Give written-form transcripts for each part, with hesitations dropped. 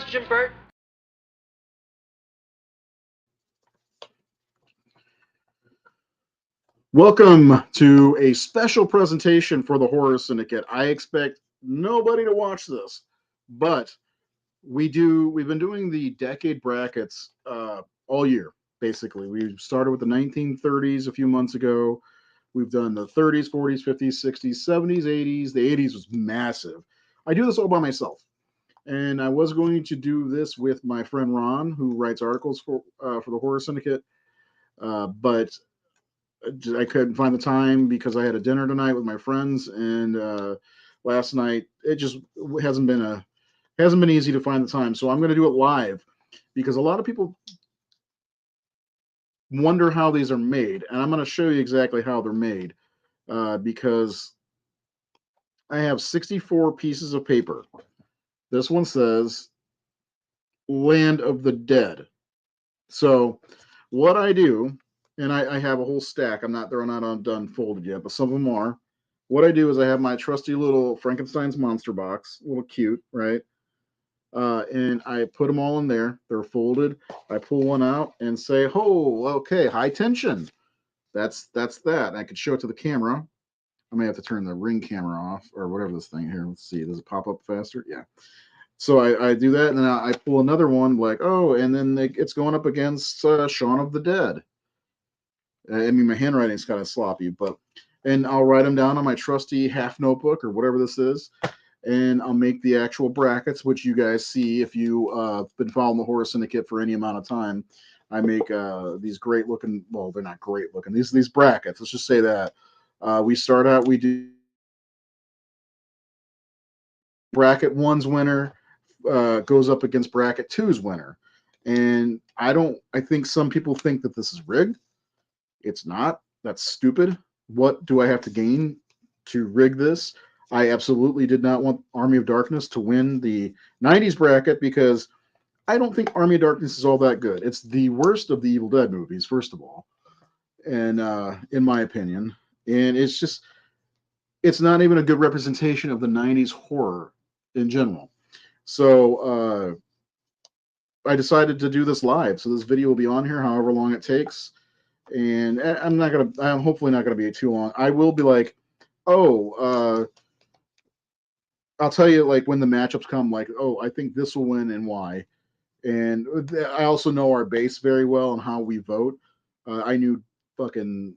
question, Bert? Welcome to a special presentation for the Horror Syndicate. I expect nobody to watch this, but we've been doing the decade brackets all year, basically. We started with the 1930s a few months ago. We've done the 30s, 40s, 50s, 60s, 70s, 80s. The 80s was massive. I do this all by myself. And I was going to do this with my friend Ron, who writes articles for the Horror Syndicate. But I couldn't find the time because I had a dinner tonight with my friends, and last night it just hasn't been a hasn't been easy to find the time. So I'm going to do it live because a lot of people wonder how these are made, and I'm going to show you exactly how they're made because I have 64 pieces of paper. This one says "Land of the Dead." So what I do, and I have a whole stack. They're not done folded yet, but some of them are. What I do is I have my trusty little Frankenstein's monster box, a little cute, right? And I put them all in there. They're folded. I pull one out and say, "Oh, okay, high tension." That's that. And I could show it to the camera. I may have to turn the ring camera off or whatever this thing here. Let's see. Does it pop up faster? Yeah. So I do that, and then I pull another one, like, oh, and then it's going up against Shaun of the Dead. I mean, my handwriting's kind of sloppy, and I'll write them down on my trusty half notebook or whatever this is, and I'll make the actual brackets, which you guys see if you been following the Horror Syndicate for any amount of time. I make these great looking, well, they're not great looking, these brackets. Let's just say that. We start out, we do bracket one's winner goes up against bracket two's winner. And I think some people think that this is rigged. It's not. That's stupid. What do I have to gain to rig this? I absolutely did not want Army of Darkness to win the 90s bracket because I don't think Army of Darkness is all that good. It's the worst of the Evil Dead movies, first of all, and in my opinion. And it's not even a good representation of the 90s horror in general. So I decided to do this live. So this video will be on here however long it takes. And I'm hopefully not gonna be too long. I will be like, oh, I'll tell you like when the matchups come, like, oh, I think this will win and why. And I also know our base very well and how we vote. I knew fucking,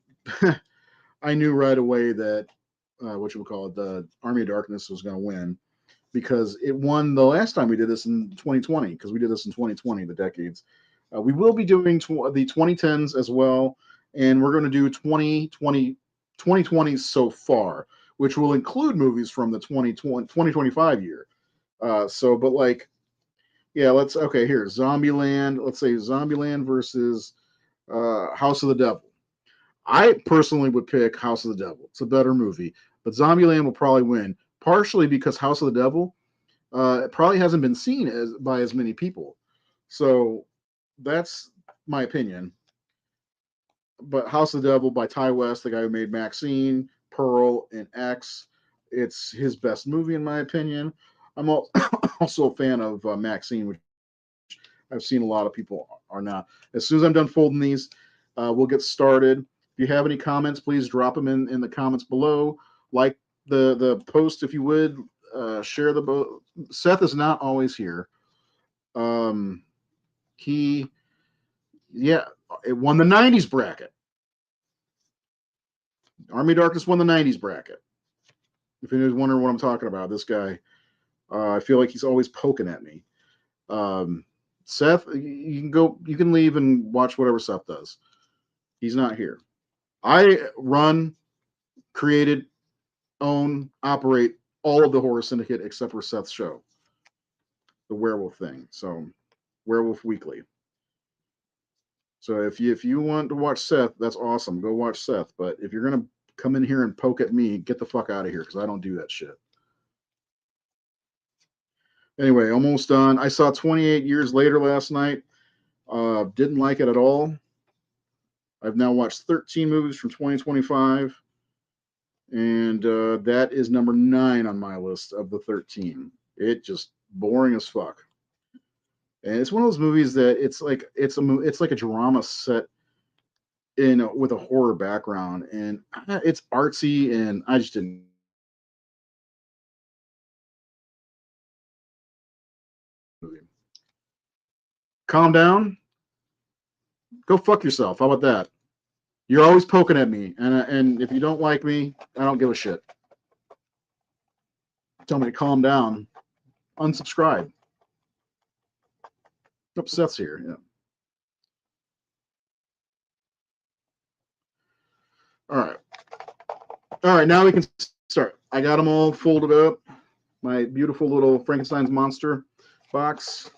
I knew right away that what you would call it, the Army of Darkness was going to win because it won the last time we did this in 2020 because we did this in 2020, the decades. We will be doing the 2010s as well, and we're going to do 2020 so far, which will include movies from the 2025 year. But like, yeah, okay, here, Zombieland. Let's say Zombieland versus House of the Devil. I personally would pick House of the Devil. It's a better movie, but Zombieland will probably win, partially because House of the Devil it probably hasn't been seen by as many people. So that's my opinion. But House of the Devil by Ty West, the guy who made Maxine, Pearl, and X, it's his best movie in my opinion. I'm also a fan of Maxine, which I've seen a lot of people are not. As soon as I'm done folding these, we'll get started. If you have any comments, please drop them in the comments below. Like the post if you would. Share the Seth is not always here. Um, he, yeah, it won the 90s bracket. Army of Darkness won the 90s bracket. If anyone's wondering what I'm talking about, this guy, I feel like he's always poking at me. Seth, you can leave and watch whatever Seth does. He's not here. I run, created, own, operate all of the Horror Syndicate except for Seth's show, the werewolf thing. So, Werewolf Weekly. So if you want to watch Seth, that's awesome. Go watch Seth. But if you're gonna come in here and poke at me, get the fuck out of here because I don't do that shit. Anyway, almost done. I saw 28 Years Later last night. Didn't like it at all. I've now watched 13 movies from 2025, and that is number 9 on my list of the 13. It just boring as fuck. And it's one of those movies that it's like a drama set in with a horror background, and it's artsy, and I just didn't. Calm down, go fuck yourself. How about that? You're always poking at me, and if you don't like me, I don't give a shit. Tell me to calm down. Unsubscribe. Upsets here. Yeah. All right. All right. Now we can start. I got them all folded up. My beautiful little Frankenstein's monster box.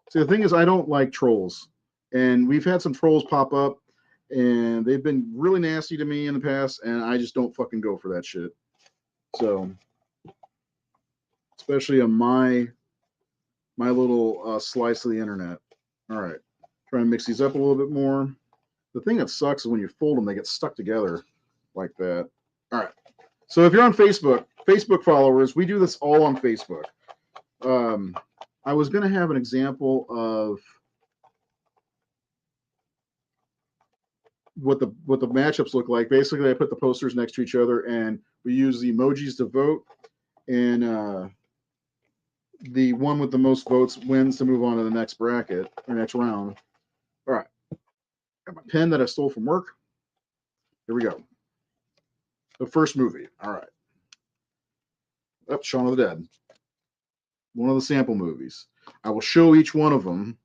See, the thing is, I don't like trolls, and we've had some trolls pop up, and they've been really nasty to me in the past, and I just don't fucking go for that shit. So, especially on my little slice of the internet. All right, try and mix these up a little bit more. The thing that sucks is when you fold them, they get stuck together like that. All right. So if you're on Facebook, Facebook followers, we do this all on Facebook. I was going to have an example of what the matchups look like. Basically, I put the posters next to each other, and we use the emojis to vote, and the one with the most votes wins to move on to the next bracket or next round. All right, got my pen that I stole from work. Here we go. The first movie. All right. Up, Shaun of the Dead. One of the sample movies. I will show each one of them.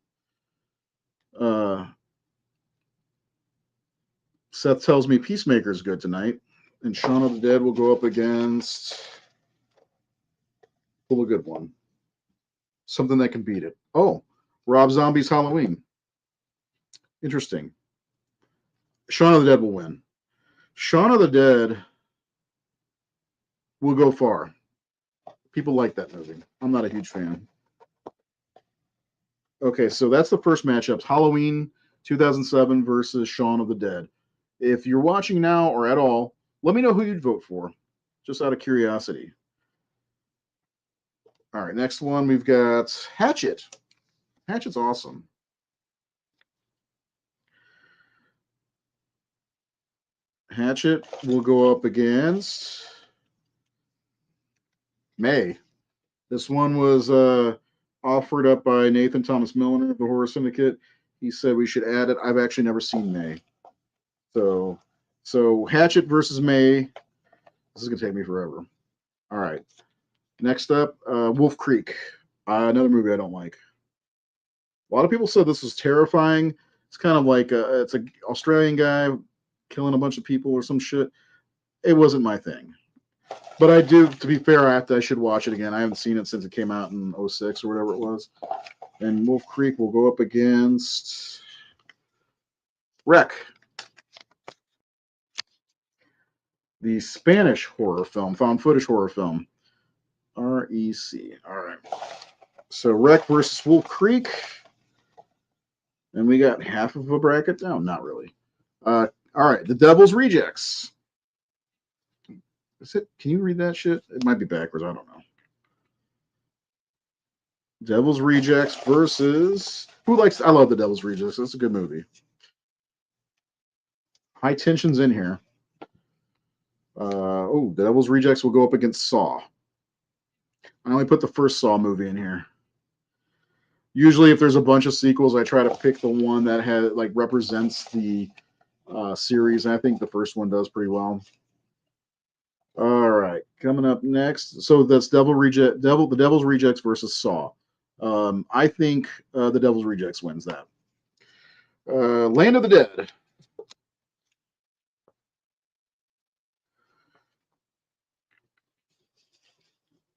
Seth tells me Peacemaker is good tonight, and Shaun of the Dead will go up against pull a good one, something that can beat it. Oh, Rob Zombie's Halloween. Interesting. Shaun of the Dead will win. Shaun of the Dead will go far. People like that movie. I'm not a huge fan. Okay, so that's the first matchup. Halloween 2007 versus Shaun of the Dead. If you're watching now or at all, let me know who you'd vote for, just out of curiosity. All right, next one we've got Hatchet. Hatchet's awesome. Hatchet will go up against May. This one was offered up by Nathan Thomas Milner of the Horror Syndicate. He said we should add it. I've actually never seen May. So Hatchet versus May. This is going to take me forever. All right. Next up, Wolf Creek. Another movie I don't like. A lot of people said this was terrifying. It's kind of like it's an Australian guy killing a bunch of people or some shit. It wasn't my thing. But I do, to be fair, I should watch it again. I haven't seen it since it came out in 06 or whatever it was. And Wolf Creek will go up against Wreck, the Spanish horror film, found footage horror film. REC. All right. So Wreck versus Wolf Creek. And we got half of a bracket. No, not really. All right. The Devil's Rejects. Is it? Can you read that shit? It might be backwards. I don't know. Devil's Rejects versus who likes? I love the Devil's Rejects. That's a good movie. High tension's in here. The Devil's Rejects will go up against Saw. I only put the first Saw movie in here. Usually, if there's a bunch of sequels, I try to pick the one that has like represents the series. And I think the first one does pretty well. All right, coming up next. So that's the Devil's Rejects versus Saw. I think the Devil's Rejects wins that. Land of the Dead.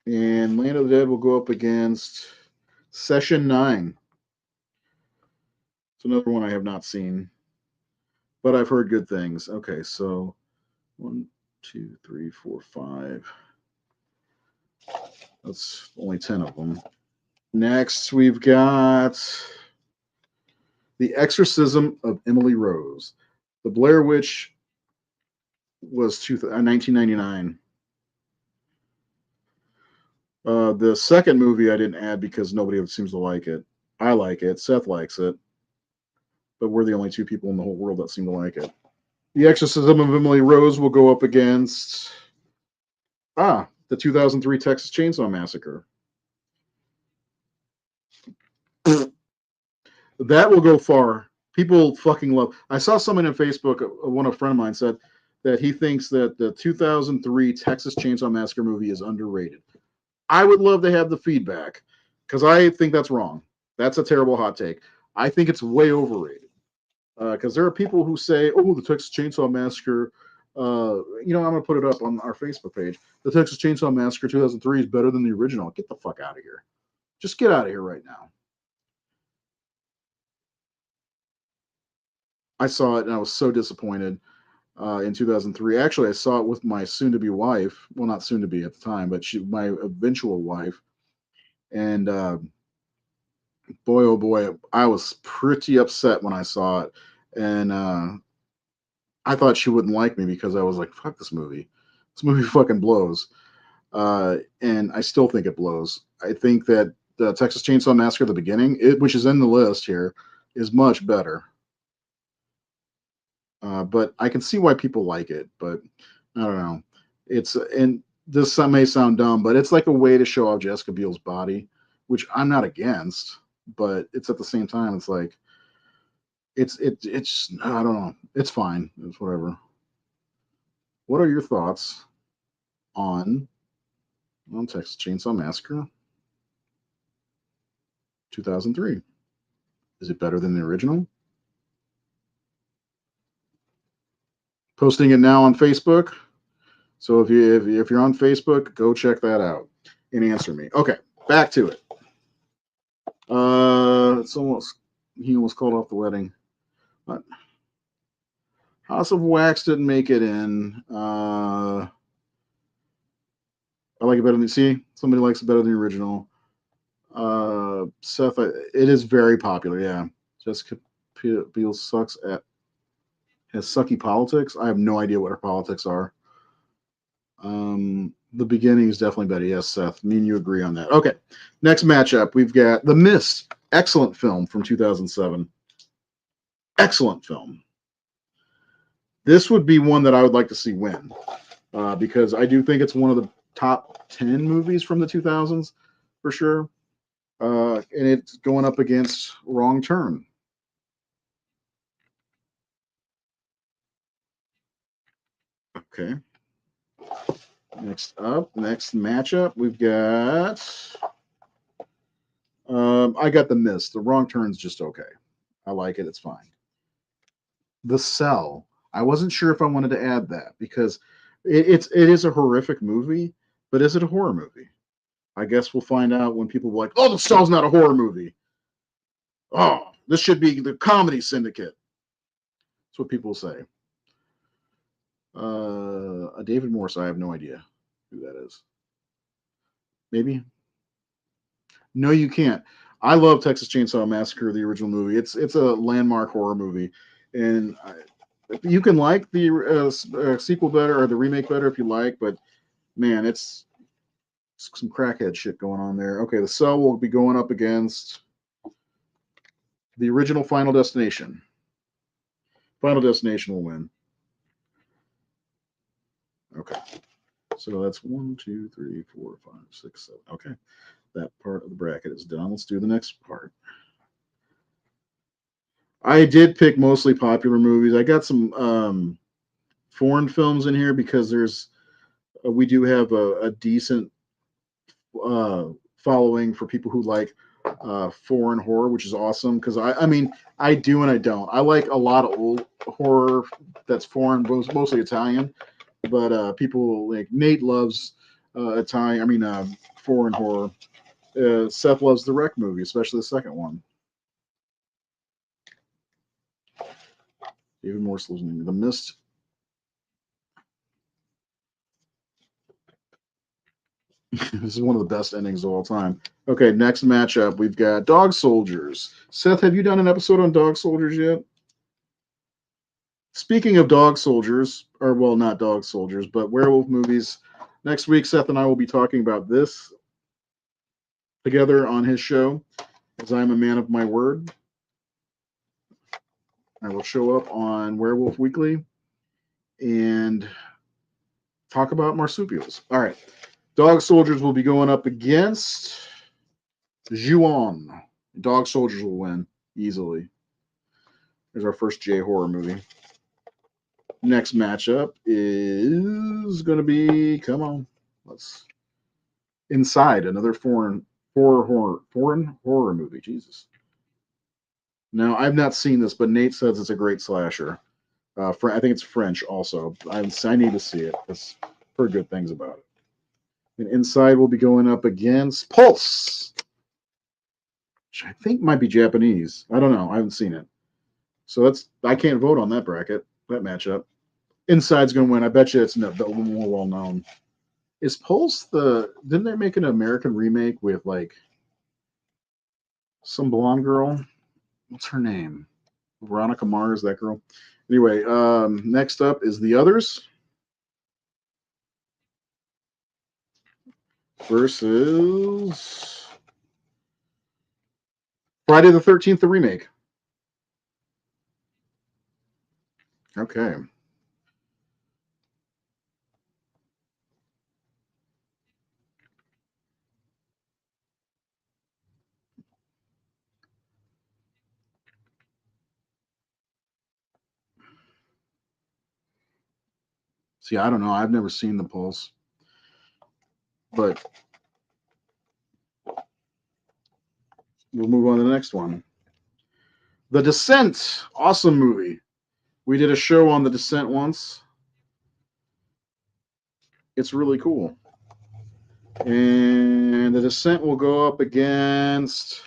And Land of the Dead will go up against Session 9. It's another one I have not seen, but I've heard good things. Okay, so 1, 2, 3, 4, 5. That's only 10 of them. Next, we've got The Exorcism of Emily Rose. The Blair Witch was 1999. The second movie I didn't add because nobody seems to like it. I like it. Seth likes it, but we're the only two people in the whole world that seem to like it. The Exorcism of Emily Rose will go up against the 2003 Texas Chainsaw Massacre. That will go far. People fucking love. I saw someone on Facebook. One a friend of mine said that he thinks that the 2003 Texas Chainsaw Massacre movie is underrated. I would love to have the feedback because I think that's wrong. That's a terrible hot take. I think it's way overrated because there are people who say, "Oh, the Texas Chainsaw Massacre." I'm gonna put it up on our Facebook page. The Texas Chainsaw Massacre 2003 is better than the original. Get the fuck out of here. Just get out of here right now. I saw it and I was so disappointed in 2003. Actually, I saw it with my soon-to-be wife. Well, not soon-to-be at the time, but my eventual wife. And boy, oh boy, I was pretty upset when I saw it. And I thought she wouldn't like me because I was like, "Fuck this movie. This movie fucking blows." And I still think it blows. I think that the Texas Chainsaw Massacre, the beginning, which is in the list here, is much better. But I can see why people like it. But I don't know. And this may sound dumb, but it's like a way to show off Jessica Biel's body, which I'm not against. But it's at the same time, it's like it's I don't know. It's fine. It's whatever. What are your thoughts on Texas Chainsaw Massacre 2003? Is it better than the original? Posting it now on Facebook. So if you're on Facebook, go check that out and answer me. Okay, back to it. It's almost he almost called off the wedding. But House of Wax didn't make it in. I like it better than see. Somebody likes it better than the original. Seth, it is very popular. Yeah, Jessica Biel sucks at has sucky politics. I have no idea what her politics are. The beginning is definitely better. Yes, Seth. Me and you agree on that. Okay, next matchup we've got The Mist. Excellent film from 2007. Excellent film. This would be one that I would like to see win because I do think it's one of the top 10 movies from the 2000s for sure. And it's going up against Wrong Turn. Okay. Next matchup, we've got. I got The Mist. The Wrong Turn's just okay. I like it. It's fine. The Cell. I wasn't sure if I wanted to add that because it is a horrific movie, but is it a horror movie? I guess we'll find out when people are like, "Oh, The Cell's not a horror movie." Oh, this should be the Comedy Syndicate. That's what people say. David Morse. I have no idea who that is. Maybe. No, you can't. I love Texas Chainsaw Massacre, the original movie. It's a landmark horror movie, and you can like the sequel better or the remake better if you like, but man, it's some crackhead shit going on there. Okay, The Cell will be going up against the original Final Destination. Final Destination will win. Okay, so that's 1, 2, 3, 4, 5, 6, 7. Okay, that part of the bracket is done. Let's do the next part. I did pick mostly popular movies. I got some foreign films in here because we do have a decent following for people who like foreign horror, which is awesome. Because I mean, I do and I don't. I like a lot of old horror that's foreign, mostly Italian. But people like Nate loves Italian. I mean, foreign horror. Seth loves the Wreck movie, especially the second one. Even more so than The Mist. This is one of the best endings of all time. Okay, next matchup, we've got Dog Soldiers. Seth, have you done an episode on Dog Soldiers yet? Speaking of Dog Soldiers, or well, not Dog Soldiers, but werewolf movies, next week, Seth and I will be talking about this together on his show, as I'm a man of my word. I will show up on Werewolf Weekly and talk about marsupials. All right. Dog Soldiers will be going up against Ju-on. Dog Soldiers will win easily. There's our first J horror movie. Next matchup is going to be, come on, let's Inside, another foreign horror movie. Jesus. Now I've not seen this, but Nate says it's a great slasher. I think it's French also. I need to see it. I've heard good things about it. And Inside will be going up against Pulse, which I think might be Japanese. I don't know. I haven't seen it. So I can't vote on that bracket, that matchup. Inside's going to win. I bet you it's the more well known. Is Pulse didn't they make an American remake with like some blonde girl? What's her name? Veronica Mars, that girl. Anyway, next up is The Others versus Friday the 13th, the remake. Okay. See, I don't know. I've never seen The Pulse, but we'll move on to the next one. The Descent, awesome movie. We did a show on The Descent once. It's really cool. And The Descent will go up against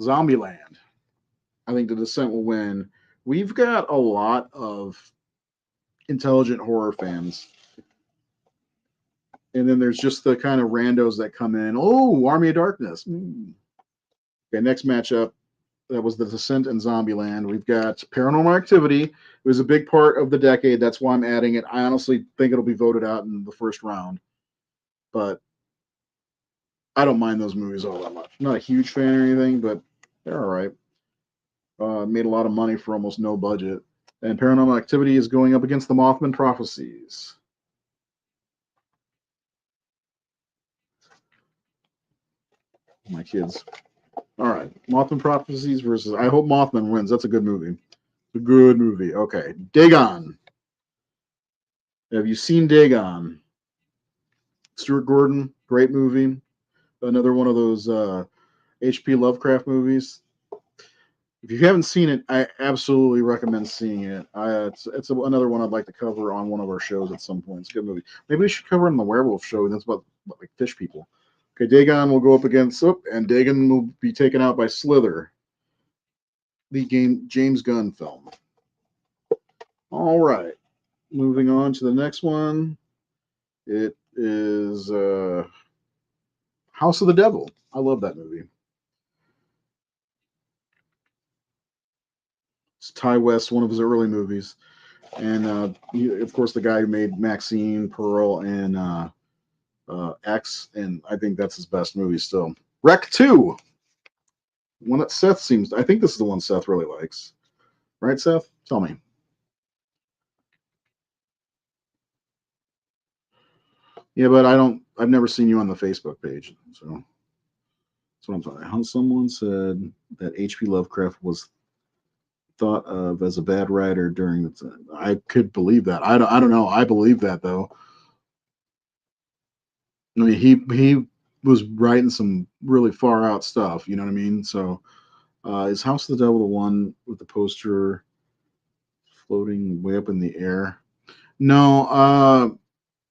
Zombieland. I think The Descent will win. We've got a lot of intelligent horror fans. And then there's just the kind of randos that come in. Oh, Army of Darkness. Okay, next matchup. That was The Descent and Zombieland. We've got Paranormal Activity. It was a big part of the decade. That's why I'm adding it. I honestly think it'll be voted out in the first round. But I don't mind those movies all that much. I'm not a huge fan or anything, but they're all right. Made a lot of money for almost no budget. And Paranormal Activity is going up against the Mothman Prophecies. My kids. All right. Mothman Prophecies versus I Hope Mothman wins. That's a good movie. It's a good movie. Okay. Dagon. Have you seen Dagon? Stuart Gordon, great movie. Another one of those H.P. Lovecraft movies. If you haven't seen it, I absolutely recommend seeing it. It's another one I'd like to cover on one of our shows at some point. It's a good movie. Maybe we should cover it on the Werewolf Show. That's about like fish people. Okay, Dagon will go up against and Dagon will be taken out by Slither, the James Gunn film. All right, moving on to the next one. It is House of the Devil. I love that movie. It's Ty West, one of his early movies, and of course the guy who made Maxine, Pearl, and X, and I think that's his best movie still. Wreck 2, one that Seth seems. I think this is the one Seth really likes, right, Seth? Tell me. Yeah, but I don't. I've never seen you on the Facebook page, so that's what I'm talking. How someone said that H.P. Lovecraft was thought of as a bad writer during the time. I could believe that. I don't know. I believe that though. I mean, he was writing some really far out stuff. You know what I mean? So, is House of the Devil the one with the poster floating way up in the air? No.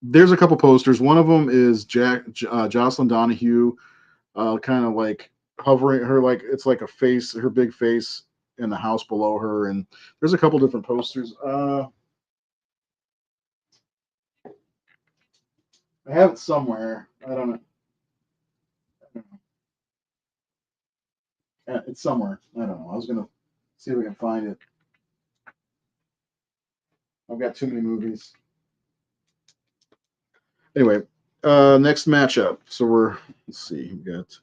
There's a couple posters. One of them is Jocelyn Donahue, kind of like hovering her, like it's like a face, her big face in the house below her, and there's a couple different posters. I have it somewhere. I don't know. It's somewhere. I don't know. I was gonna see if I can find it. I've got too many movies. Anyway, Next matchup. So let's see. We got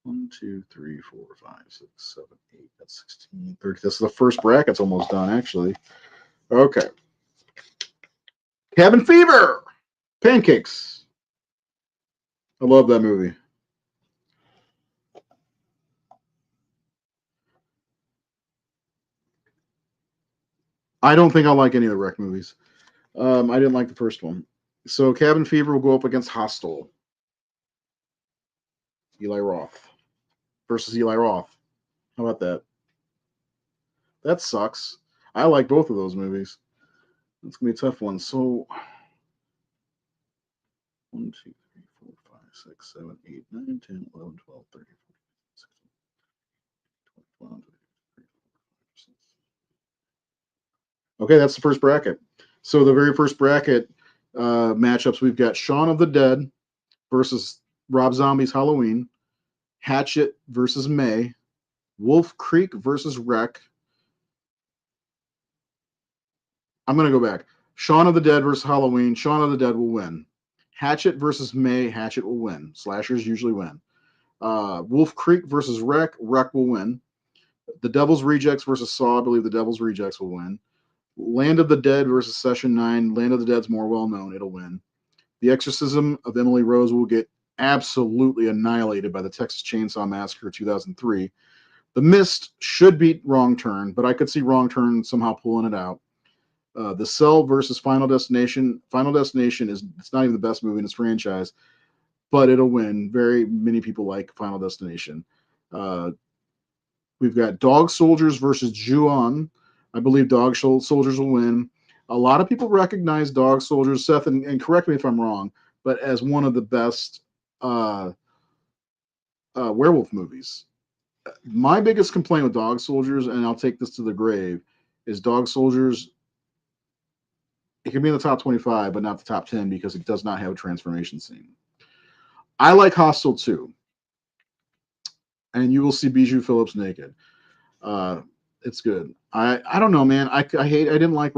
1, 2, 3, 4, 5, 6, 7, 8. That's 16, 30. This is the first bracket's almost done, actually. Okay. Cabin Fever. Pancakes. I love that movie. I don't think I like any of the Wreck movies. I didn't like the first one. So Cabin Fever will go up against Hostel. Eli Roth versus Eli Roth. How about that? That sucks. I like both of those movies. It's gonna be a tough one. So 1, 2, 3, 4, 5, 6, 7, 8, 9, 10, 11, 12, 13, 14, 15, 16, 20, 21, 22, 23, 24, 25, 26. Okay, that's the first bracket. So the very first bracket matchups, we've got Shaun of the Dead versus Rob Zombie's Halloween, Hatchet versus May, Wolf Creek versus Wreck. I'm going to go back. Shaun of the Dead versus Halloween. Shaun of the Dead will win. Hatchet versus May. Hatchet will win. Slashers usually win. Wolf Creek versus Wreck. Wreck will win. The Devil's Rejects versus Saw. I believe the Devil's Rejects will win. Land of the Dead versus Session 9. Land of the Dead's more well known. It'll win. The Exorcism of Emily Rose will get absolutely annihilated by the Texas Chainsaw Massacre 2003. The Mist should beat Wrong Turn, but I could see Wrong Turn somehow pulling it out. The Cell versus Final Destination. Final Destination it's not even the best movie in its franchise, but it'll win. Very many people like Final Destination. We've got Dog Soldiers versus Ju-On. I believe Dog Soldiers will win. A lot of people recognize Dog Soldiers, Seth, and correct me if I'm wrong, but as one of the best werewolf movies. My biggest complaint with Dog Soldiers, and I'll take this to the grave, is Dog Soldiers. It can be in the top 25, but not the top 10 because it does not have a transformation scene. I like Hostel 2, and you will see Bijou Phillips naked. It's good. I don't know, man. I didn't like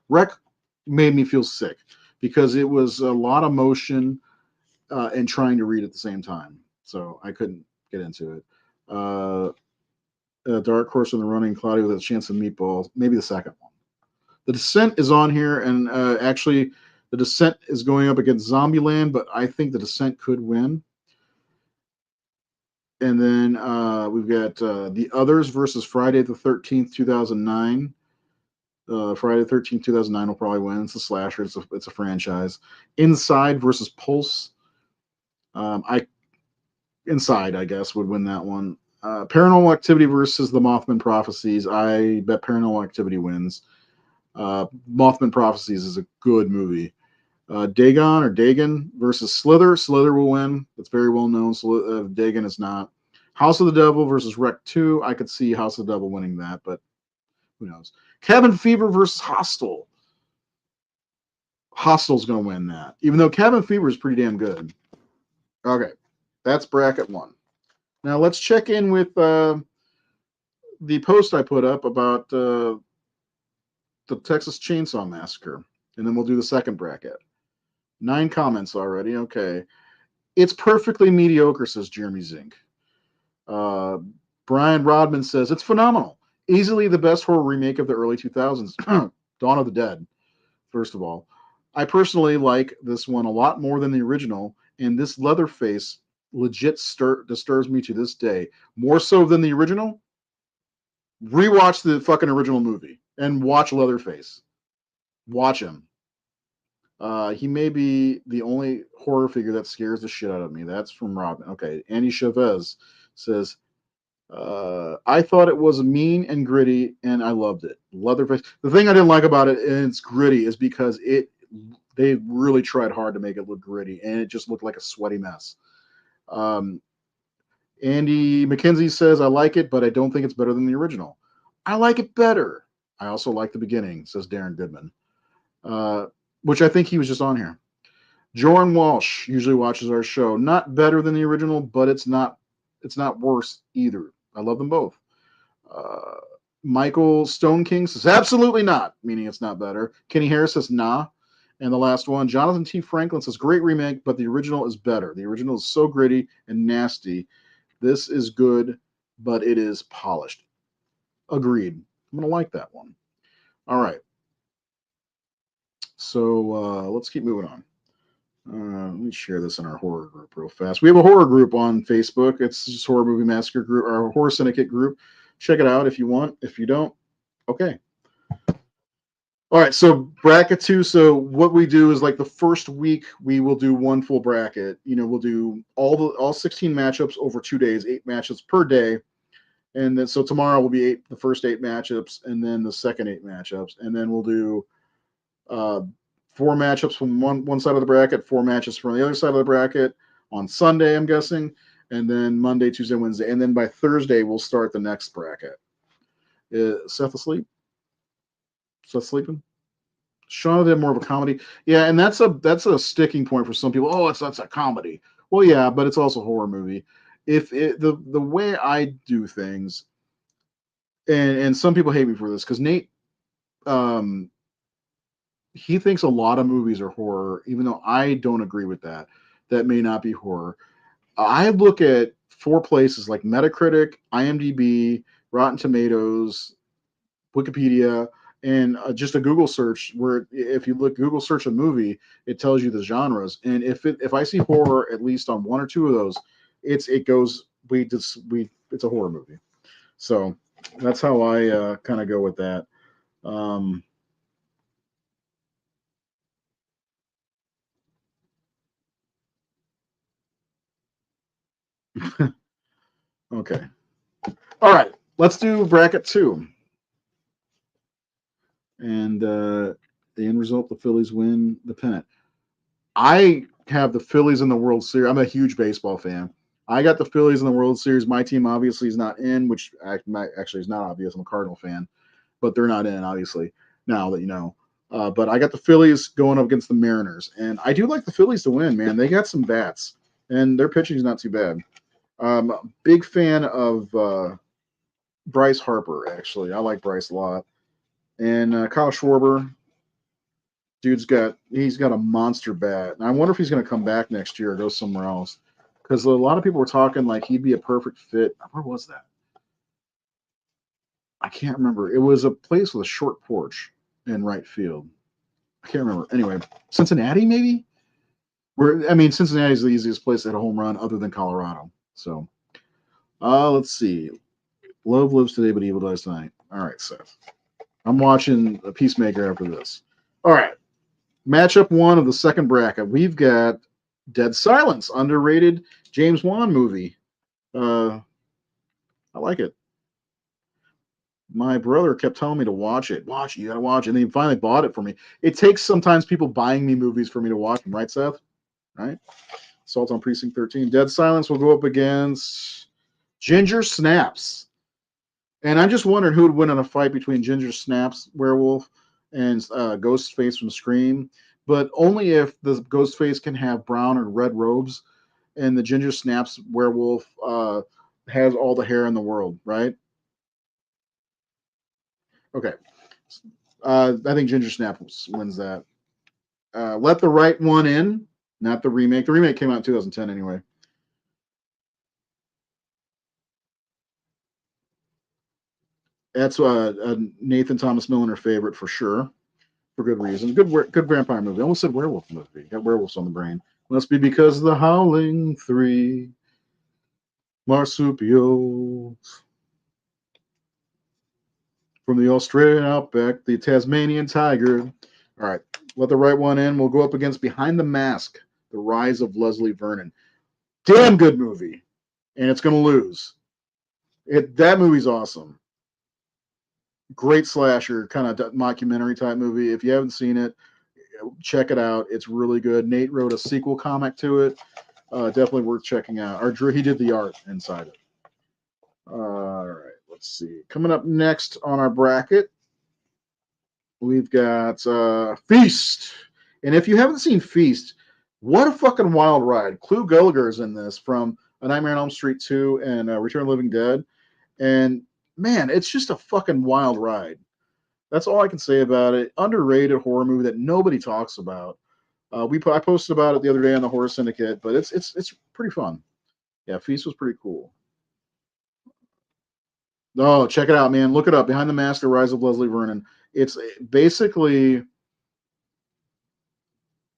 Wreck. Made me feel sick because it was a lot of motion and trying to read at the same time, so I couldn't get into it. Dark Horse in the Running, Cloudy with a Chance of Meatballs, maybe the second one. The Descent is on here, and actually, the Descent is going up against Zombieland, but I think the Descent could win. And then we've got The Others versus Friday the 13th, 2009. Friday the 13th, 2009 will probably win. It's a slasher. It's a franchise. Inside versus Pulse. Inside, I guess, would win that one. Paranormal Activity versus The Mothman Prophecies. I bet Paranormal Activity wins. Mothman Prophecies is a good movie. Dagon versus Slither. Slither will win. It's very well known. Dagon is not. House of the Devil versus Wreck 2. I could see House of the Devil winning that, but who knows? Cabin Fever versus Hostel. Hostel's going to win that, even though Cabin Fever is pretty damn good. Okay, that's bracket 1. Now let's check in with the post I put up about the Texas Chainsaw Massacre, and then we'll do the second bracket. 9 comments already. Okay. It's perfectly mediocre, says Jeremy Zink. Brian Rodman says, it's phenomenal. Easily the best horror remake of the early 2000s. Dawn of the Dead, first of all. I personally like this one a lot more than the original, and this Leatherface legit disturbs me to this day. More so than the original? Rewatch the fucking original movie and watch Leatherface. Watch him. He may be the only horror figure that scares the shit out of me. That's from Robin. Okay. Andy Chavez says, I thought it was mean and gritty, and I loved it. Leatherface. The thing I didn't like about it, and it's gritty, is because they really tried hard to make it look gritty, and it just looked like a sweaty mess. Andy McKenzie says, I like it, but I don't think it's better than the original. I like it better. I also like the beginning, says Darren Goodman. Which I think he was just on here. Jordan Walsh usually watches our show. Not better than the original, but it's not worse either. I love them both. Michael Stone King says absolutely not, meaning it's not better. Kenny Harris says nah, And the last one, Jonathan T. Franklin says, great remake, but the original is better. The original is so gritty and nasty. This is good, but it is polished. Agreed. I'm going to like that one. All right. So let's keep moving on. Let me share this in our horror group real fast. We have a horror group on Facebook. It's just Horror Movie Massacre group, our Horror Syndicate group. Check it out if you want. If you don't, okay. All right, so bracket 2. So what we do is like the first week we will do one full bracket. We'll do all 16 matchups over 2 days, 8 matchups per day. And then so tomorrow will be the first 8 matchups, and then the second 8 matchups, and then we'll do 4 matchups from one side of the bracket, 4 matches from the other side of the bracket on Sunday, I'm guessing, and then Monday, Tuesday, Wednesday, and then by Thursday we'll start the next bracket. Seth asleep? Seth sleeping? Shauna did more of a comedy. Yeah, and that's a sticking point for some people. Oh, that's a comedy. Well, yeah, but it's also a horror movie. The way I do things, and some people hate me for this because Nate, he thinks a lot of movies are horror, even though I don't agree with that. That may not be horror. I look at 4 places like Metacritic, IMDb, Rotten Tomatoes, Wikipedia, and just a Google search where if you Google search a movie, it tells you the genres. And if I see horror at least on 1 or 2 of those, it's a horror movie. So that's how I kind of go with that. Okay. All right. Let's do bracket 2. And the end result, the Phillies win the pennant. I have the Phillies in the World Series. I'm a huge baseball fan. I got the Phillies in the World Series. My team obviously is not in, which actually is not obvious. I'm a Cardinal fan, but they're not in, obviously, now that you know. But I got the Phillies going up against the Mariners, and I do like the Phillies to win, man. They got some bats, and their pitching is not too bad. Big fan of Bryce Harper, actually. I like Bryce a lot. And Kyle Schwarber, he's got a monster bat. And I wonder if he's going to come back next year or go somewhere else. Because a lot of people were talking like he'd be a perfect fit. Where was that? I can't remember. It was a place with a short porch in right field. I can't remember. Anyway, Cincinnati maybe. Cincinnati's the easiest place to hit a home run other than Colorado. So, let's see. Love lives today, but evil dies tonight. All right, Seth. I'm watching a Peacemaker after this. All right. Matchup 1 of the second bracket. We've got Dead Silence, underrated James Wan movie. I like it. My brother kept telling me to watch it. Watch it, you gotta watch it. And he finally bought it for me. It takes sometimes people buying me movies for me to watch them, right, Seth? Right? Assault on Precinct 13. Dead Silence will go up against Ginger Snaps. And I'm just wondering who would win in a fight between Ginger Snaps Werewolf and Ghostface from Scream, but only if the Ghostface can have brown or red robes, and the Ginger Snaps Werewolf has all the hair in the world, right? Okay. I think Ginger Snaps wins that. Let the Right One In, not the remake. The remake came out in 2010 anyway. That's a Nathan Thomas Miller favorite for sure, for good reason. Good vampire movie. I almost said werewolf movie. Got werewolves on the brain. Must be because of the Howling Three marsupials from the Australian outback, the Tasmanian tiger. All right, let the right one in. We'll go up against Behind the Mask, The Rise of Leslie Vernon. Damn good movie, and it's gonna lose. That movie's awesome. Great slasher, kind of mockumentary type movie. If you haven't seen it, check it out. It's really good. Nate wrote a sequel comic to it. Definitely worth checking out. He did the art inside it. All right, let's see. Coming up next on our bracket, we've got Feast. And if you haven't seen Feast, what a fucking wild ride. Clu Gulager's in this from A Nightmare on Elm Street 2 and Return of the Living Dead. And man, it's just a fucking wild ride. That's all I can say about it. Underrated horror movie that nobody talks about. I posted about it the other day on the Horror Syndicate, but it's pretty fun. Yeah, Feast was pretty cool. Oh, check it out, man! Look it up. Behind the Mask: The Rise of Leslie Vernon. It's basically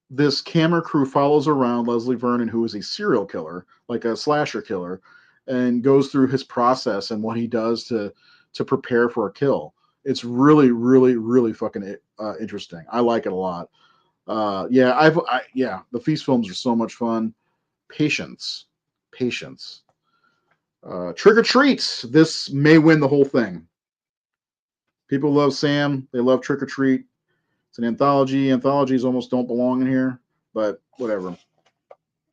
this camera crew follows around Leslie Vernon, who is a serial killer, like a slasher killer, and goes through his process and what he does to prepare for a kill. It's really, really, really fucking interesting. I like it a lot. Yeah, the Feast films are so much fun. Patience, patience. Trick or Treat. This may win the whole thing. People love Sam. They love Trick or Treat. It's an anthology. Anthologies almost don't belong in here, but whatever.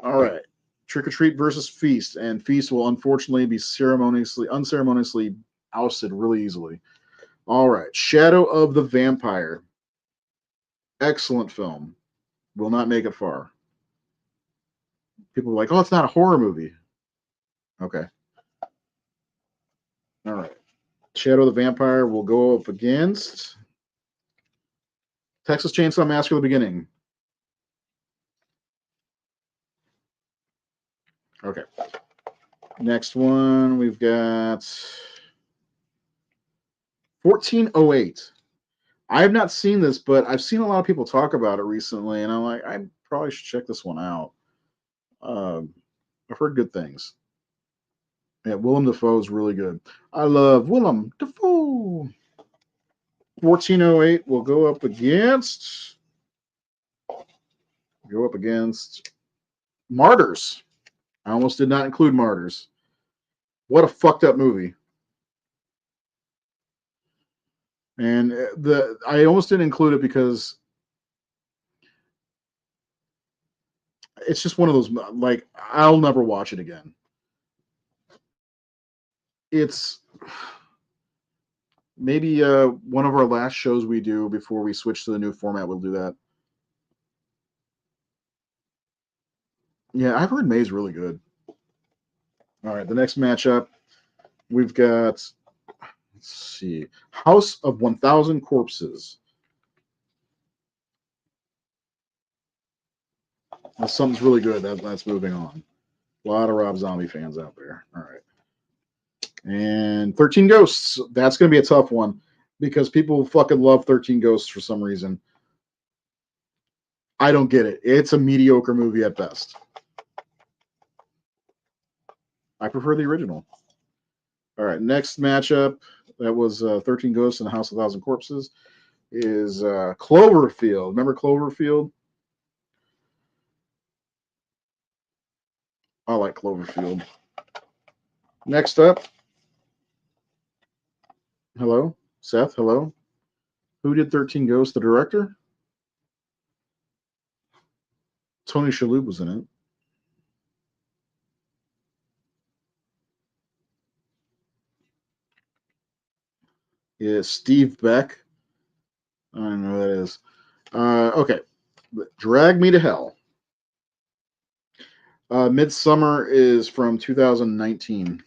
All right. Trick or Treat versus Feast, and Feast will unfortunately be unceremoniously ousted really easily. All right. Shadow of the Vampire. Excellent film. Will not make it far. People are like, oh, it's not a horror movie. Okay. All right. Shadow of the Vampire will go up against Texas Chainsaw Massacre: The Beginning. Okay. Next one, we've got 1408. I have not seen this, but I've seen a lot of people talk about it recently, and I'm like, I probably should check this one out. I've heard good things. Yeah, Willem Dafoe is really good. I love Willem Dafoe. 1408 will go up against Martyrs. I almost did not include Martyrs. What a fucked up movie. And the I almost didn't include it because it's just one of those, like, I'll never watch it again. It's maybe one of our last shows we do before we switch to the new format. We'll do that. Yeah, I've heard May's really good. All right, the next matchup we've got. Let's see, House of 1,000 Corpses. Something's really good. That's moving on. A lot of Rob Zombie fans out there. All right. And 13 Ghosts. That's going to be a tough one because people fucking love 13 Ghosts for some reason. I don't get it. It's a mediocre movie at best. I prefer the original. All right. Next matchup. That was 13 Ghosts and House of 1,000 Corpses. Is Cloverfield. Remember Cloverfield? I like Cloverfield. Next up. Hello? Seth, hello? Who did 13 Ghosts? The director? Tony Shalhoub was in it. Yeah, Steve Beck. I don't know who that is. Okay. Drag Me to Hell. Midsummer is from 2019.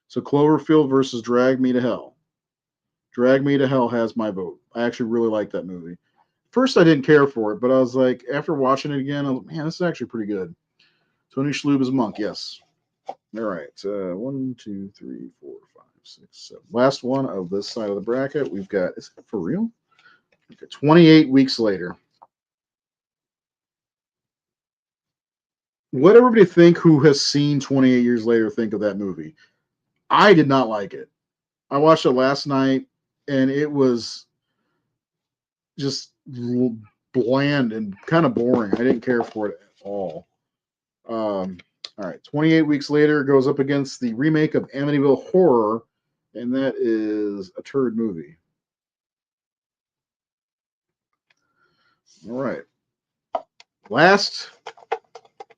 So Cloverfield versus Drag Me to Hell. Drag Me to Hell has my vote. I actually really like that movie. First, I didn't care for it, but I was like, after watching it again, I was like, man, this is actually pretty good. Tony Shalhoub is Monk, yes. All right. 1, 2, 3, 4, 5, 6, 7. Last one of this side of the bracket. We've got, is that for real? Okay, 28 weeks later. What everybody think who has seen 28 years later think of that movie? I did not like it. I watched it last night and it was just bland and kind of boring. I didn't care for it at all. All right, 28 weeks later goes up against the remake of Amityville Horror, and that is a turd movie. All right, last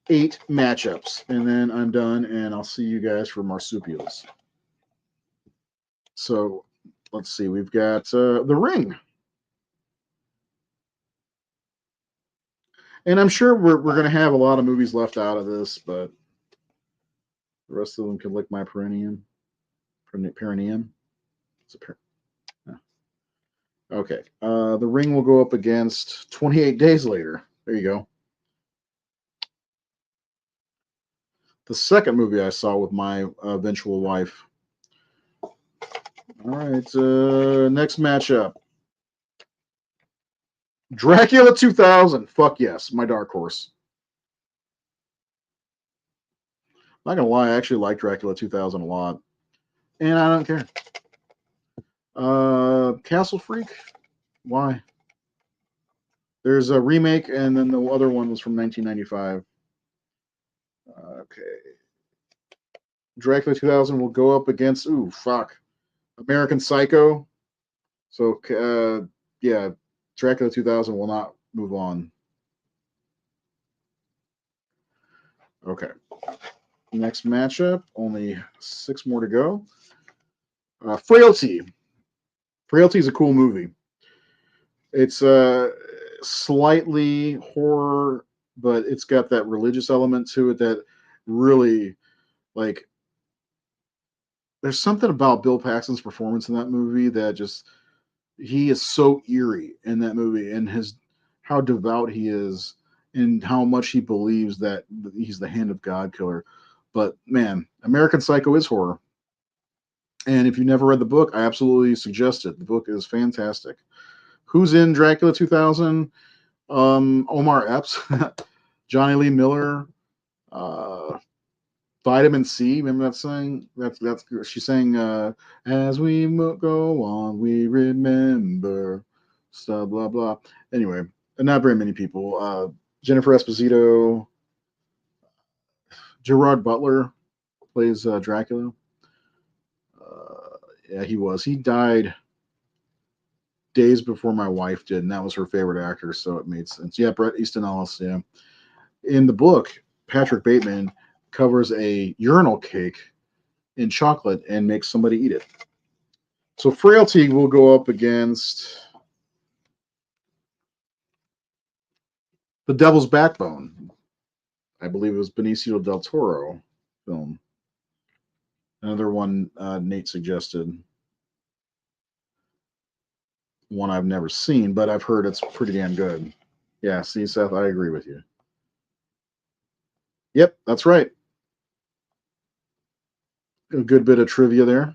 8 matchups, and then I'm done, and I'll see you guys for marsupials. So let's see, we've got The Ring. And I'm sure we're going to have a lot of movies left out of this, but the rest of them can lick my perineum. Perineum? It's a Okay. The Ring will go up against 28 Days Later. There you go. The second movie I saw with my eventual wife. All right. Next matchup. Dracula 2000. Fuck yes. My dark horse. Not gonna lie, I actually like Dracula 2000 a lot. And I don't care. Castle Freak? Why? There's a remake, and then the other one was from 1995. Okay. Dracula 2000 will go up against, ooh, fuck. American Psycho. So, yeah, Dracula 2000 will not move on. Okay. Next matchup, only 6 more to go. Frailty. Frailty is a cool movie. It's slightly horror, but it's got that religious element to it that really, like, there's something about Bill Paxton's performance in that movie that just, he is so eerie in that movie, and his, how devout he is and how much he believes that he's the hand of God killer. But man, American Psycho is horror. And if you never read the book, I absolutely suggest it. The book is fantastic. Who's in Dracula 2000? Omar Epps, Johnny Lee Miller, uh, Vitamin C. Remember that song? That's she sang. As we go on, we remember. Stuff blah blah. Anyway, not very many people. Jennifer Esposito, Gerard Butler plays Dracula. Yeah, he was. He died days before my wife did, and that was her favorite actor, so it made sense. Yeah, Bret Easton Ellis. Yeah, in the book, Patrick Bateman covers a urinal cake in chocolate and makes somebody eat it. So Frailty will go up against The Devil's Backbone. I believe it was Benicio del Toro film. Another one Nate suggested. One I've never seen, but I've heard it's pretty damn good. Yeah, see, Seth, I agree with you. Yep, that's right. A good bit of trivia there.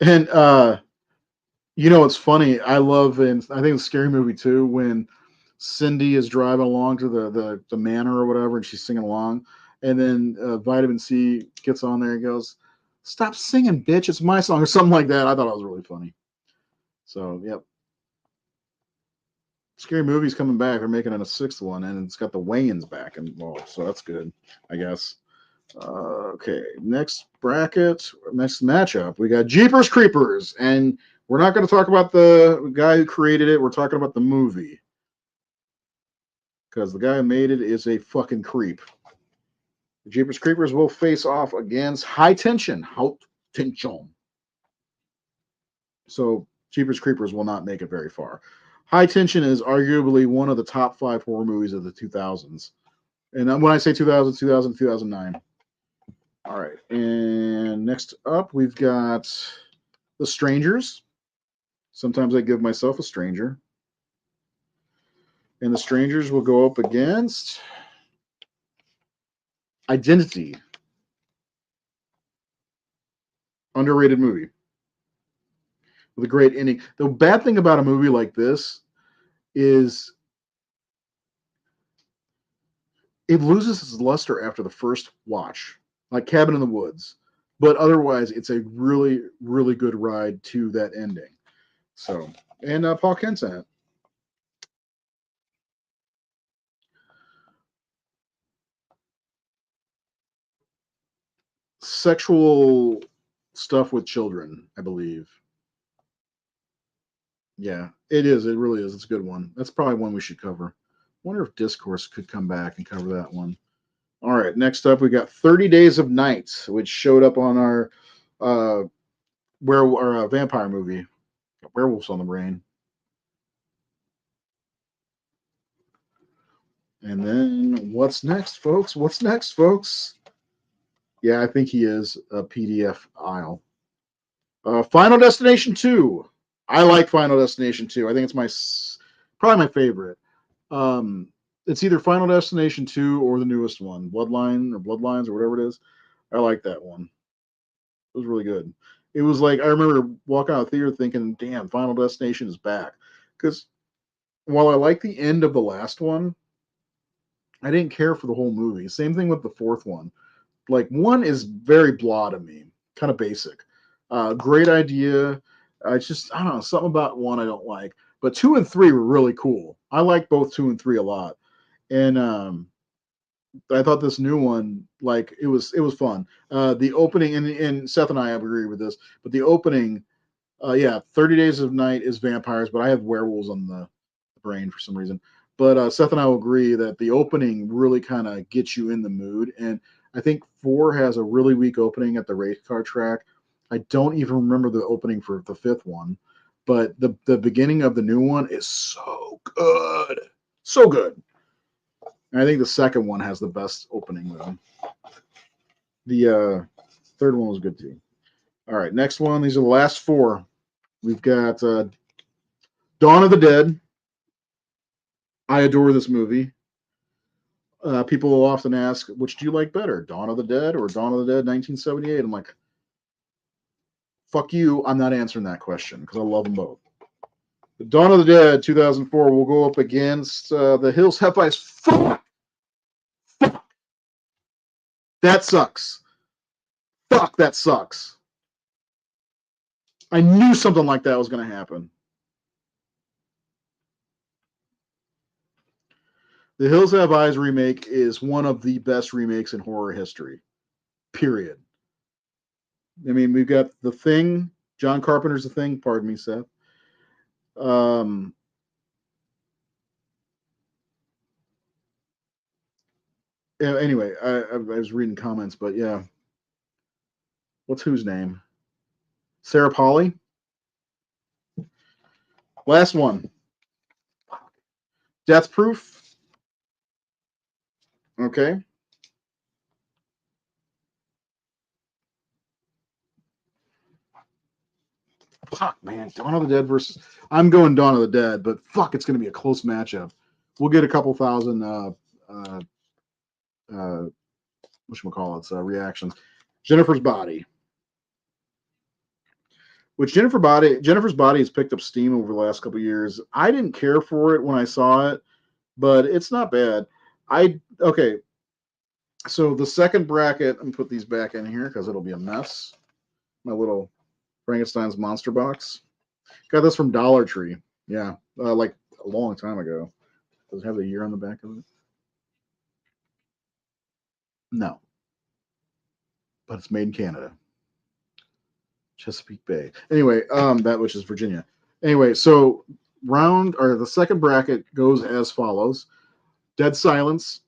And you know, it's funny. I love, and I think it's a scary movie too, when Cindy is driving along to the manor or whatever, and she's singing along, and then Vitamin C gets on there and goes, "Stop singing, bitch! It's my song," or something like that. I thought it was really funny. So, yep, scary movies coming back. They're making it a 6th one, and it's got the Wayans back involved, so that's good, I guess. Okay, next bracket, next matchup, we got Jeepers Creepers, and we're not going to talk about the guy who created it. We're talking about the movie, because the guy who made it is a fucking creep. The Jeepers Creepers will face off against High Tension. High Tension. So Jeepers Creepers will not make it very far. High Tension is arguably one of the top 5 horror movies of the 2000s. And when I say 2000, 2000, 2009. All right. And next up, we've got The Strangers. Sometimes I give myself a stranger. And The Strangers will go up against Identity. Underrated movie with a great ending. The bad thing about a movie like this is it loses its luster after the first watch, like Cabin in the Woods. But otherwise, it's a really, really good ride to that ending. So, and Paul Kent's in it. Sexual stuff with children, I believe. Yeah, it is. It really is. It's a good one. That's probably one we should cover. Wonder if Discourse could come back and cover that one. All right. Next up, we got 30 Days of Night, which showed up on our vampire movie, Werewolves on the Brain. And then what's next, folks? What's next, folks? Yeah, I think he is a PDF aisle. Final Destination 2. I like Final Destination 2. I think it's probably my favorite. Um, it's either Final Destination 2 or the newest one, Bloodlines or whatever it is. I like that one. It was really good. It was like I remember walking out of the theater thinking, "Damn, Final Destination is back." Because while I like the end of the last one, I didn't care for the whole movie. Same thing with the fourth one. Like one is very blah to me, kind of basic. Great idea. I don't know, something about one I don't like. But two and three were really cool. I like both two and three a lot. And I thought this new one, like it was fun. The opening, and Seth and I agree with this, but the opening, yeah, 30 Days of Night is vampires, but I have werewolves on the brain for some reason. But Seth and I will agree that the opening really kind of gets you in the mood. And I think four has a really weak opening at the race car track. I don't even remember the opening for the fifth one, but the beginning of the new one is so good, so good. And I think the second one has the best opening though. The third one was good too. All right, next one. These are the last four. We've got Dawn of the Dead. I adore this movie. People will often ask, which do you like better, Dawn of the Dead or Dawn of the Dead 1978? I'm like, fuck you. I'm not answering that question because I love them both. The Dawn of the Dead 2004 will go up against The Hills Have Eyes. Fuck! Fuck! That sucks. Fuck, that sucks. I knew something like that was going to happen. The Hills Have Eyes remake is one of the best remakes in horror history. Period. I mean, we've got The Thing, John Carpenter's The Thing. Pardon me, Seth. Um, yeah, anyway, I was reading comments, but yeah. What's whose name? Sarah Polly. Last one. Death Proof. Okay. Fuck, man. Dawn of the Dead versus. I'm going Dawn of the Dead, but fuck, it's going to be a close matchup. We'll get a couple thousand. Whatchamacallits, reactions. Jennifer's Body. Which Jennifer's Body has picked up steam over the last couple of years. I didn't care for it when I saw it, but it's not bad. Okay. So the second bracket, I'm gonna put these back in here because it'll be a mess. My little Frankenstein's monster box. Got this from Dollar Tree. Yeah, like a long time ago. Does it have the year on the back of it? No, but it's made in Canada, Chesapeake Bay. Anyway, that which is Virginia. Anyway, so the second bracket goes as follows: Dead Silence,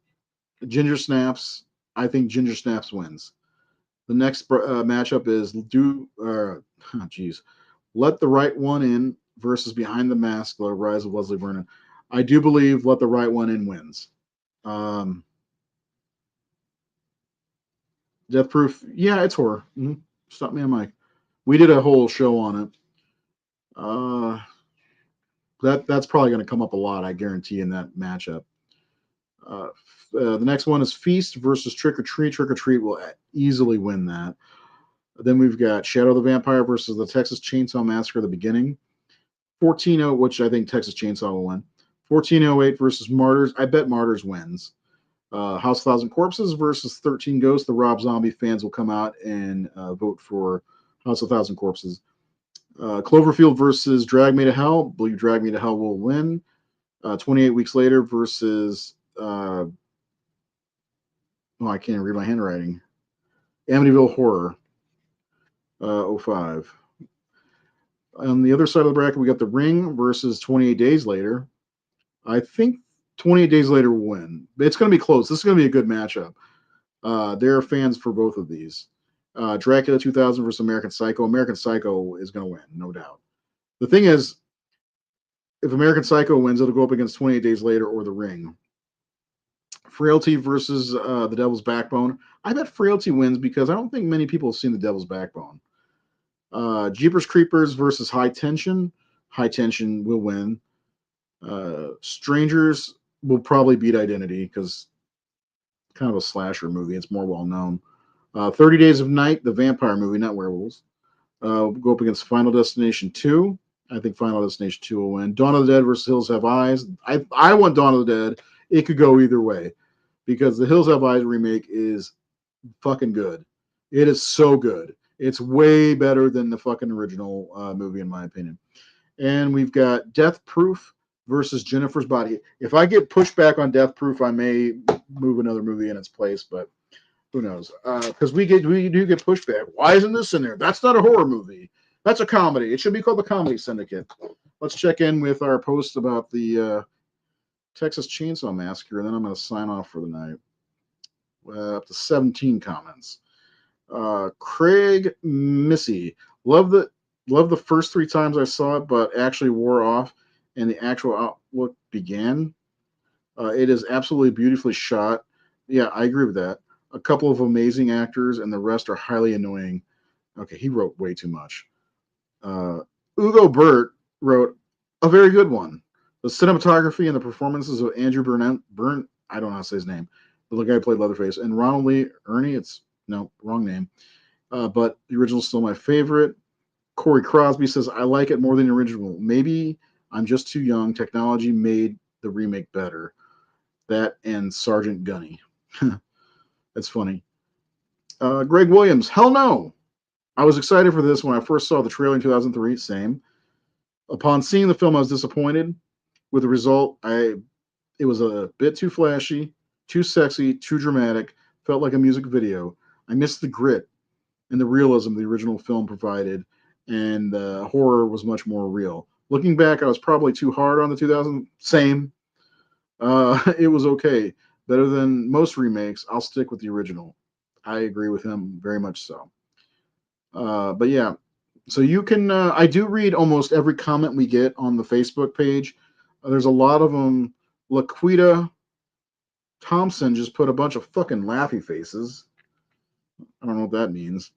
Ginger Snaps. I think Ginger Snaps wins. The next matchup is Let the Right One In versus Behind the Mask: The Rise of Leslie Vernon. I do believe Let the Right One In wins. Um, Death Proof, yeah, it's horror. Mm-hmm. Stop me on mic. We did a whole show on it. Uh, that's probably going to come up a lot, I guarantee, in that matchup. Uh, the next one is Feast versus Trick or Treat. Trick or Treat will easily win that. Then we've got Shadow the Vampire versus the Texas Chainsaw Massacre: The Beginning. 14-0, which I think Texas Chainsaw will win. 1408 versus Martyrs. I bet Martyrs wins. House of Thousand Corpses versus 13 Ghosts. The Rob Zombie fans will come out and vote for House of Thousand Corpses. Cloverfield versus Drag Me to Hell. I believe Drag Me to Hell will win. 28 Weeks Later versus I can't read my handwriting. Amityville Horror. 05. On the other side of the bracket, we got The Ring versus 28 Days Later. I think 28 Days Later will win. It's going to be close. This is going to be a good matchup. There are fans for both of these. Dracula 2000 versus American Psycho. American Psycho is going to win, no doubt. The thing is, if American Psycho wins, it'll go up against 28 Days Later or The Ring. Frailty versus The Devil's Backbone. I bet Frailty wins because I don't think many people have seen The Devil's Backbone. Jeepers Creepers versus High Tension. High Tension will win. Strangers will probably beat Identity because kind of a slasher movie. It's more well known. 30 Days of Night, the vampire movie, not werewolves. We'll go up against Final Destination 2. I think Final Destination 2 will win. Dawn of the Dead versus Hills Have Eyes. I want Dawn of the Dead. It could go either way because the Hills Have Eyes remake is fucking good. It is so good. It's way better than the fucking original movie, in my opinion. And we've got Death Proof versus Jennifer's Body. If I get pushed back on Death Proof, I may move another movie in its place, but who knows? Because we do get pushback. Why isn't this in there? That's not a horror movie. That's a comedy. It should be called the Comedy Syndicate. Let's check in with our post about the Texas Chainsaw Massacre, and then I'm going to sign off for the night. Up to 17 comments. Craig Missy, love the first 3 times I saw it, but actually wore off, and the actual outlook began. It is absolutely beautifully shot. Yeah, I agree with that. A couple of amazing actors, and the rest are highly annoying. Okay, he wrote way too much. Ugo Burt wrote a very good one. The cinematography and the performances of Andrew Burn, I don't know how to say his name, the guy who played Leatherface, and Ronald Lee Ernie, it's no, wrong name. But the original is still my favorite. Corey Crosby says, I like it more than the original. Maybe I'm just too young. Technology made the remake better. That and Sergeant Gunny. That's funny. Greg Williams, hell no. I was excited for this when I first saw the trailer in 2003. Same. Upon seeing the film, I was disappointed with the result. It was a bit too flashy, too sexy, too dramatic. Felt like a music video. I missed the grit and the realism the original film provided, and the horror was much more real. Looking back, I was probably too hard on the 2000. Same. It was okay. Better than most remakes. I'll stick with the original. I agree with him very much so. But yeah, so you can. I do read almost every comment we get on the Facebook page. There's a lot of them. Laquita Thompson just put a bunch of fucking laughy faces. I don't know what that means.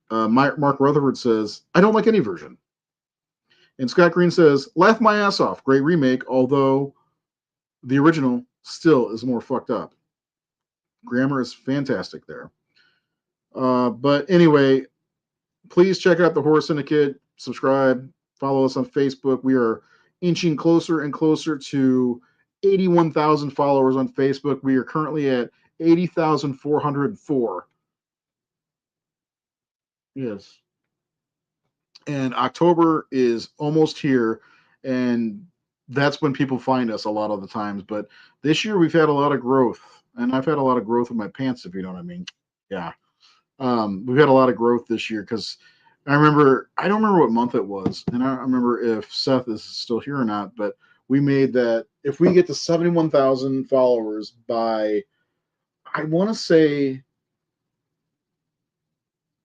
Mark Rutherford says, I don't like any version. And Scott Green says, laugh my ass off. Great remake, although the original still is more fucked up. Grammar is fantastic there. But anyway, please check out the Horror Syndicate. Subscribe. Follow us on Facebook. We are inching closer and closer to 81,000 followers on Facebook. We are currently at 80,404. Yes. And October is almost here, and that's when people find us a lot of the times. But this year we've had a lot of growth, and I've had a lot of growth in my pants, if you know what I mean. Yeah. We've had a lot of growth this year because I don't remember what month it was, and I don't remember if Seth is still here or not, but we made that if we get to 71,000 followers by, I want to say,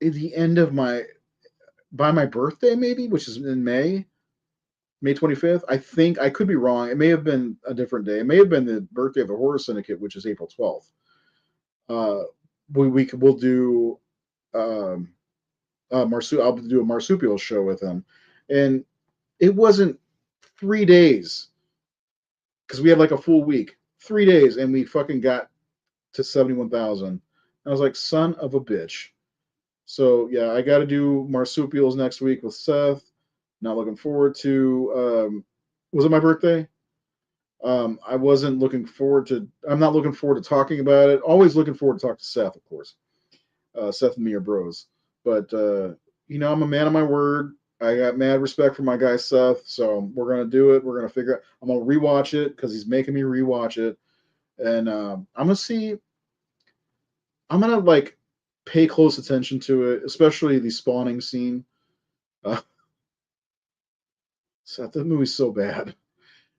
at the end of by my birthday, maybe, which is in May 25th. I think I could be wrong. It may have been a different day. It may have been the birthday of the Horror Syndicate, which is April 12th. We'll do I'll do a marsupial show with him, and it wasn't 3 days because we had like a full week, 3 days, and we fucking got to 71,000. I was like, son of a bitch. So yeah, I got to do marsupials next week with Seth. Not looking forward to. Was it my birthday? I wasn't looking forward to. I'm not looking forward to talking about it. Always looking forward to talk to Seth, of course. Seth and me are bros, but I'm a man of my word. I got mad respect for my guy Seth, so we're gonna do it. We're gonna figure out. I'm gonna rewatch it because he's making me rewatch it, and I'm gonna see. I'm gonna like pay close attention to it, especially the spawning scene. Uh, Seth, that movie's so bad.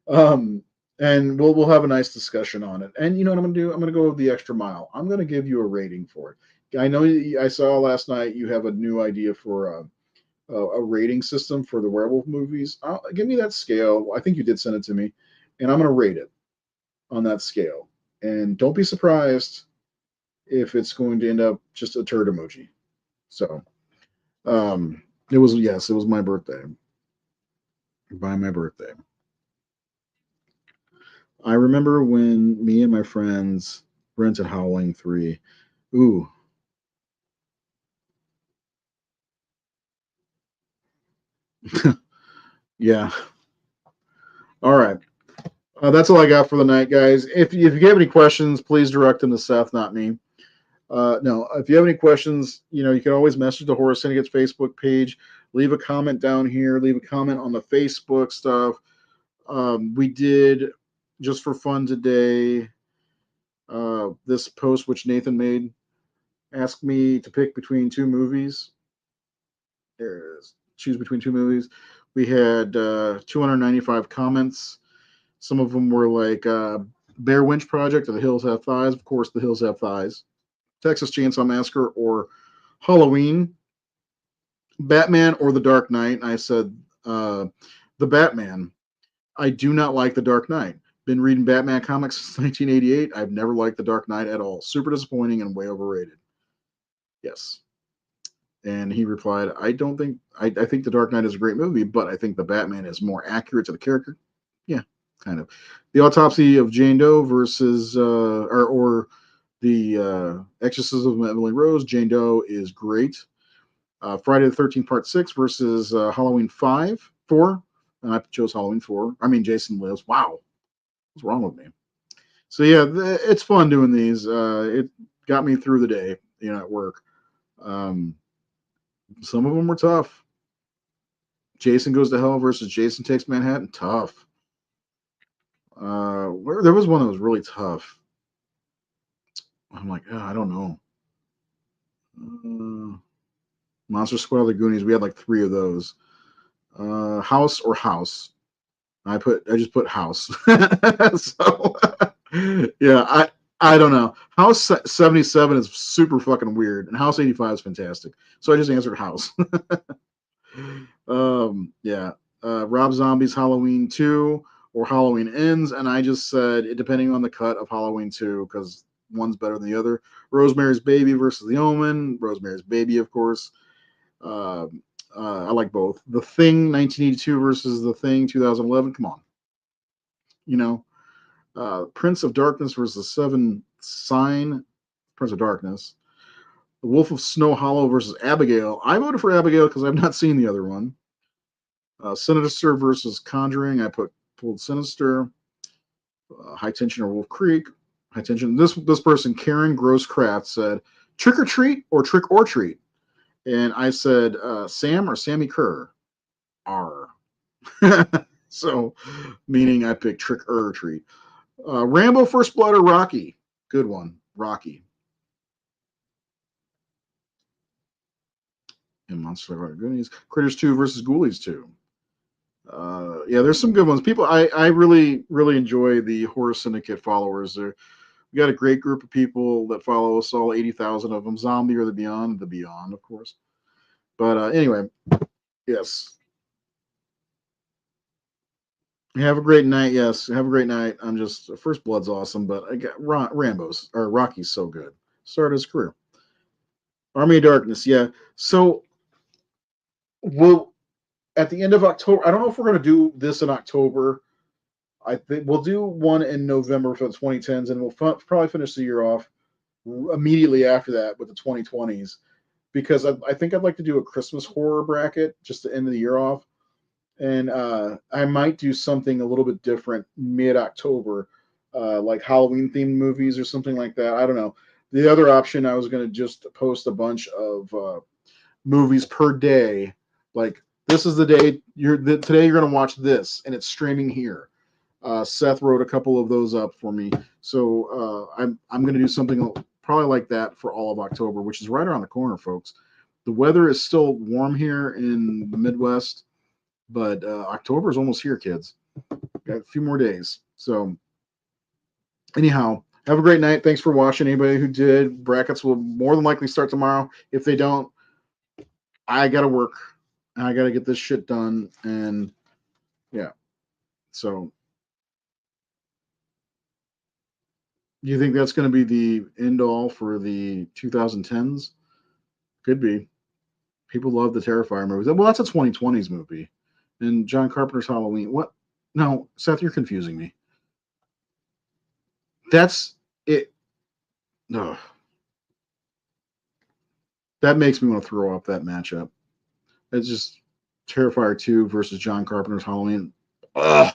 Um, and we'll have a nice discussion on it. And you know what I'm gonna do? I'm gonna go the extra mile. I'm gonna give you a rating for it. I know I saw last night you have a new idea for a rating system for the werewolf movies. Give me that scale. I think you did send it to me, and I'm gonna rate it on that scale. And don't be surprised if it's going to end up just a turd emoji. So, It was, yes, it was my birthday. By my birthday. I remember when me and my friends rented Howling 3. Ooh, yeah. All right. That's all I got for the night, guys. If you have any questions, please direct them to Seth, not me. No, if you have any questions, you can always message the Horror Syndicate's Facebook page. Leave a comment down here. Leave a comment on the Facebook stuff. We did, just for fun today, this post which Nathan made. Ask me to pick between two movies. There's choose between two movies. We had 295 comments. Some of them were like Bear Winch Project or The Hills Have Thighs. Of course, The Hills Have Thighs. Texas Chainsaw Massacre or Halloween. Batman or The Dark Knight. I said the Batman. I do not like The Dark Knight. Been reading Batman comics since 1988. I've never liked The Dark Knight at all. Super disappointing and way overrated. Yes. And he replied, I don't think, I think The Dark Knight is a great movie, but I think the Batman is more accurate to the character. Yeah, kind of. The Autopsy of Jane Doe versus, or the Exorcism of Emily Rose. Jane Doe is great. Friday the 13th, Part 6 versus Halloween 4. And I chose Halloween 4. I mean, Jason Lives. Wow. What's wrong with me? So, yeah, it's fun doing these. It got me through the day, at work. Um, some of them were tough. Jason Goes to Hell versus Jason Takes Manhattan. Tough. There was one that was really tough. I'm like, oh, I don't know. Uh, Monster Squad, the Goonies. We had like three of those. House or House. I just put House. So yeah, I don't know. House 77 is super fucking weird, and House 85 is fantastic. So I just answered House. Yeah. Rob Zombie's Halloween 2 or Halloween Ends, and I just said it depending on the cut of Halloween 2 because one's better than the other. Rosemary's Baby versus The Omen. Rosemary's Baby, of course. Uh, I like both. The Thing 1982 versus The Thing 2011. Come on, you know. Prince of Darkness versus Seven Sign. Prince of Darkness. The Wolf of Snow Hollow versus Abigail. I voted for Abigail because I've not seen the other one. Sinister versus Conjuring. I pulled Sinister. High Tension or Wolf Creek. High Tension. This person, Karen Grosscraft, said Trick or Treat or Trick or Treat, and I said Sam or Sammy Kerr. R. So, meaning I picked Trick or Treat. Rambo First Blood or Rocky. Good one, Rocky. And Monster Hunter Goonies. Critters 2 versus Ghoulies 2. Yeah, there's some good ones. People, I really, really enjoy the Horror Syndicate followers. We got a great group of people that follow us, all 80,000 of them. Zombie or the Beyond, of course. But anyway, yes. Have a great night. Yes, have a great night. I'm just First Blood's awesome, but I got Rambo's or Rocky's so good. Started his career. Army of Darkness, yeah. So we'll at the end of October. I don't know if we're going to do this in October. I think we'll do one in November for the 2010s, and we'll probably finish the year off immediately after that with the 2020s because I think I'd like to do a Christmas horror bracket just to end the year off, and I might do something a little bit different mid October, like Halloween themed movies or something like that. I don't know. The other option, I was going to just post a bunch of movies per day. Like this is the day today you're going to watch this, and it's streaming here. Seth wrote a couple of those up for me, so I'm going to do something probably like that for all of October, which is right around the corner, folks. The weather is still warm here in the Midwest, but October is almost here, kids. Got a few more days. So anyhow, have a great night. Thanks for watching. Anybody who did, brackets will more than likely start tomorrow. If they don't, I got to work. I got to get this shit done. And yeah, so do you think that's going to be the end all for the 2010s? Could be. People love the Terrifier movies. Well, that's a 2020s movie. And John Carpenter's Halloween. What? No, Seth, you're confusing me. That's it. No, that makes me want to throw up that matchup. It's just Terrifier 2 versus John Carpenter's Halloween. Ugh.